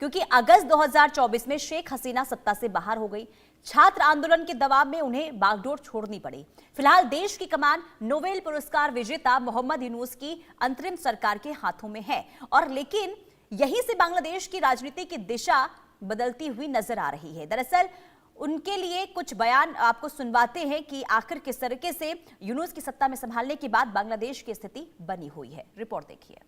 क्योंकि अगस्त 2024 में शेख हसीना सत्ता से बाहर हो गई। छात्र आंदोलन के दबाव में उन्हें बागडोर छोड़नी पड़ी। फिलहाल देश की कमान नोबेल पुरस्कार विजेता मोहम्मद यूनुस की अंतरिम सरकार के हाथों में है, और लेकिन यहीं से बांग्लादेश की राजनीति की दिशा बदलती हुई नजर आ रही है। दरअसल उनके लिए कुछ बयान आपको सुनवाते हैं कि आखिर किस तरीके से यूनुस की सत्ता में संभालने के बाद बांग्लादेश की स्थिति बनी हुई है। रिपोर्ट देखिए।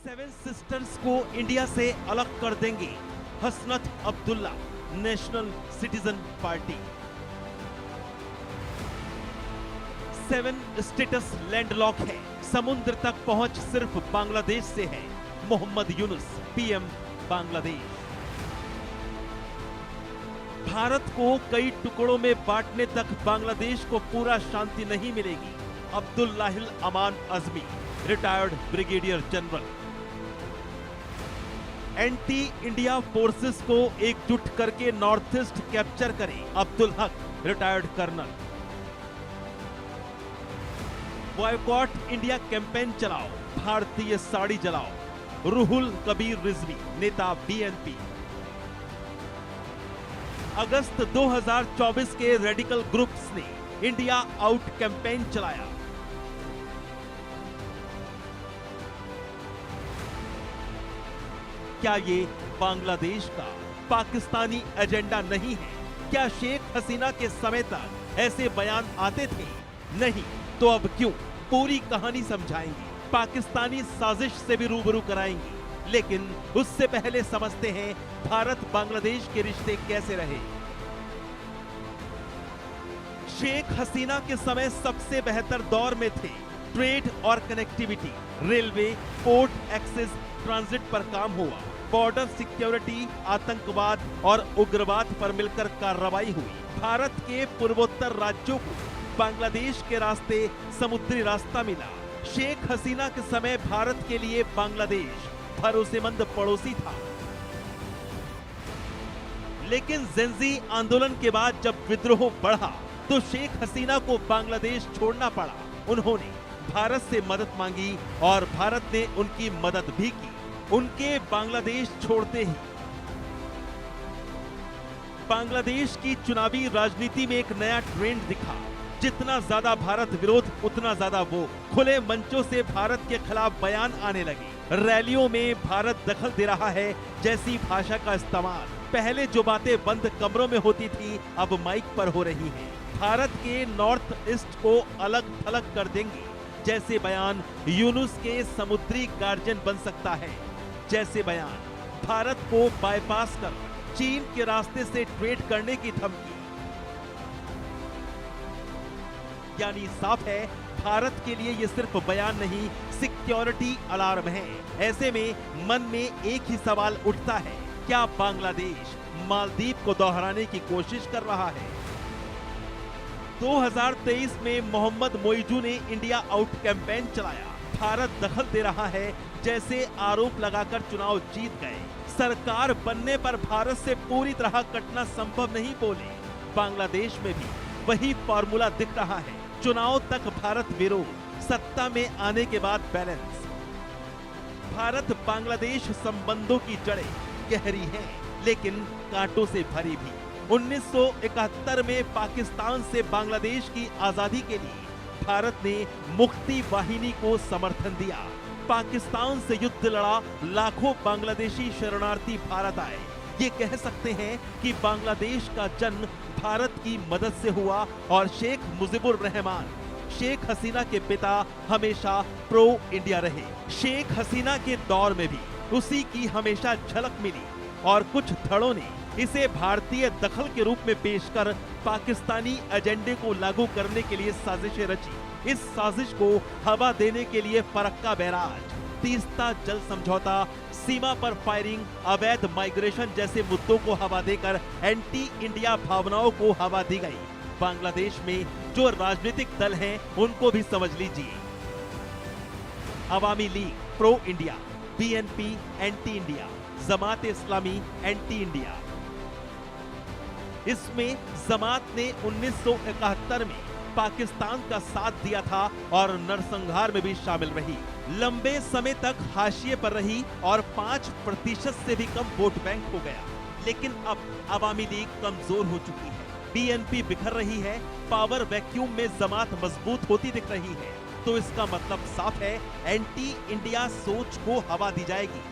7 सिस्टर्स को इंडिया से अलग कर देंगे Hasnat Abdullah, National Citizen Party. 7 states landlocked है, समुद्र तक पहुंच सिर्फ बांग्लादेश से है। मोहम्मद यूनुस पीएम बांग्लादेश। भारत को कई टुकड़ों में बांटने तक बांग्लादेश को पूरा शांति नहीं मिलेगी। Abdullahil Aman Azmi, retired brigadier general. Anti India forces को एकजुट करके नॉर्थ ईस्ट कैप्चर करें। Abdul Haq, retired colonel. Boycott India campaign चलाओ, भारतीय साड़ी जलाओ। रुहुल कबीर रिजवी, नेता बीएनपी। अगस्त 2024 के रेडिकल ग्रुप्स ने इंडिया आउट कैंपेन चलाया। क्या ये बांग्लादेश का पाकिस्तानी एजेंडा नहीं है? क्या शेख हसीना के समय तक ऐसे बयान आते थे? नहीं तो अब क्यों? पूरी कहानी समझाएंगे, पाकिस्तानी साजिश से भी रूबरू कराएंगे। लेकिन उससे पहले समझते हैं भारत बांग्लादेश के रिश्ते कैसे रहे। शेख हसीना के समय सबसे बेहतर दौर में थे। ट्रेड और connectivity, railway, port access, transit पर काम हुआ। बॉर्डर सिक्योरिटी, आतंकवाद और उग्रवाद पर मिलकर कार्रवाई हुई। भारत के पूर्वोत्तर राज्यों को बांग्लादेश के रास्ते समुद्री रास्ता मिला। शेख हसीना के समय भारत के लिए बांग्लादेश भरोसेमंद पड़ोसी था। लेकिन जेंजी आंदोलन के बाद जब विद्रोह बढ़ा तो शेख हसीना को बांग्लादेश छोड़ना पड़ा। उन्होंने भारत से मदद मांगी और भारत ने उनकी मदद भी की। उनके बांग्लादेश छोड़ते ही बांग्लादेश की चुनावी राजनीति में एक नया ट्रेंड दिखा। जितना ज्यादा भारत विरोध, उतना ज्यादा वो खुले मंचों से भारत के खिलाफ बयान आने लगे। रैलियों में भारत दखल दे रहा है जैसी भाषा का इस्तेमाल पहले जो बातें बंद कमरों में होती थी अब माइक पर हो रही हैं। भारत के नॉर्थ ईस्ट को अलग थलग कर देंगे जैसे बयान यूनुस के समुद्री गार्जियन बन सकता है। जैसे बयान भारत को बाईपास कर चीन के रास्ते से ट्रेड करने की धमकी। यानी साफ है भारत के लिए ये सिर्फ बयान नहीं, सिक्योरिटी अलार्म है। ऐसे में मन में एक ही सवाल उठता है, क्या बांग्लादेश मालदीव को दोहराने की कोशिश कर रहा है? 2023 में मोहम्मद मोइजू ने इंडिया आउट कैंपेन चलाया। भारत दखल दे रहा है जैसे आरोप लगाकर चुनाव जीत गए। सरकार बनने पर भारत से पूरी तरह कटना संभव नहीं बोले। बांग्लादेश में भी वही फॉर्मूला दिख रहा है। चुनाव तक भारत विरोध, सत्ता में आने के बाद बैलेंस। भारत बांग्लादेश संबंधों की जड़ें गहरी हैं, लेकिन कांटों से भरी भी। 1971 में पाकिस्तान से बांग्लादेश की आजादी के लिए भारत ने मुक्ति वाहिनी को समर्थन दिया। पाकिस्तान से युद्ध लड़ा, लाखों बांग्लादेशी शरणार्थी भारत आए। ये कह सकते हैं कि बांग्लादेश का जन्म भारत की मदद से हुआ और शेख मुजीबुर रहमान, शेख हसीना के पिता, हमेशा प्रो इंडिया रहे। शेख हसीना के दौर में भी उसी की हमेशा झलक मिली और कुछ धड़ों ने इसे भारतीय दखल के रूप में पेश कर पाकिस्तानी एजेंडे को लागू करने के लिए साजिशें रची। इस साजिश को हवा देने के लिए फरक्का बैराज, तीस्ता जल समझौता, सीमा पर फायरिंग, अवैध माइग्रेशन जैसे मुद्दों को हवा देकर एंटी इंडिया भावनाओं को हवा दी गई। बांग्लादेश में जो राजनीतिक दल हैं उनको भी समझ लीजिए। Awami League pro India, BNP anti India, Jamaat Islami anti India. इसमें जमात ने 1971 में पाकिस्तान का साथ दिया था और नरसंहार में भी शामिल रही। लंबे समय तक हाशिए पर रही और 5% से भी कम वोट बैंक हो गया। लेकिन अब अवामी लीग कमजोर हो चुकी है, बीएनपी बिखर रही है, पावर वैक्यूम में जमात मजबूत होती दिख रही है। तो इसका मतलब साफ है, एंटी इंडिया सोच को हवा दी जाएगी।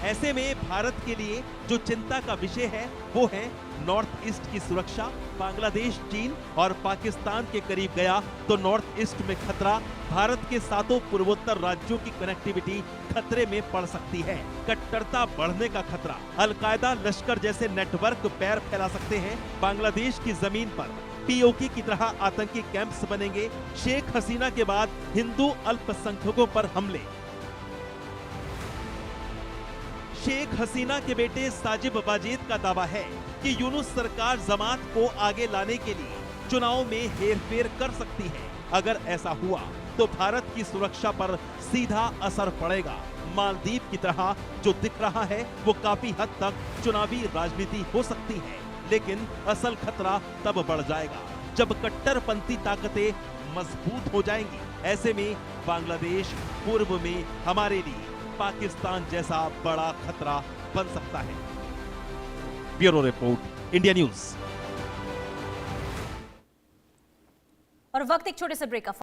ऐसे में भारत के लिए जो चिंता का विषय है वो है नॉर्थ ईस्ट की सुरक्षा। बांग्लादेश, चीन और पाकिस्तान के करीब गया तो नॉर्थ ईस्ट में खतरा, भारत के 7 पूर्वोत्तर राज्यों की कनेक्टिविटी खतरे में पड़ सकती है। कट्टरता बढ़ने का खतरा, अलकायदा लश्कर जैसे नेटवर्क पैर फैला सकते हैं। बांग्लादेश की जमीन पर पीओके की तरह आतंकी कैंप्स बनेंगे। शेख हसीना के बाद हिंदू अल्पसंख्यकों पर हमले। शेख हसीना के बेटे साजिब वाजिद का दावा है कि यूनुस सरकार जमात को आगे लाने के लिए चुनाव में हेरफेर कर सकती है। अगर ऐसा हुआ तो भारत की सुरक्षा पर सीधा असर पड़ेगा। मालदीव की तरह जो दिख रहा है वो काफी हद तक चुनावी राजनीति हो सकती है, लेकिन असल खतरा तब बढ़ जाएगा जब कट्टरपंथी ताकतें मजबूत हो जाएंगी। ऐसे में बांग्लादेश पूर्व में हमारे लिए पाकिस्तान जैसा बड़ा खतरा बन सकता है। Bureau report, India news. और वक्त एक छोटे से ब्रेक का।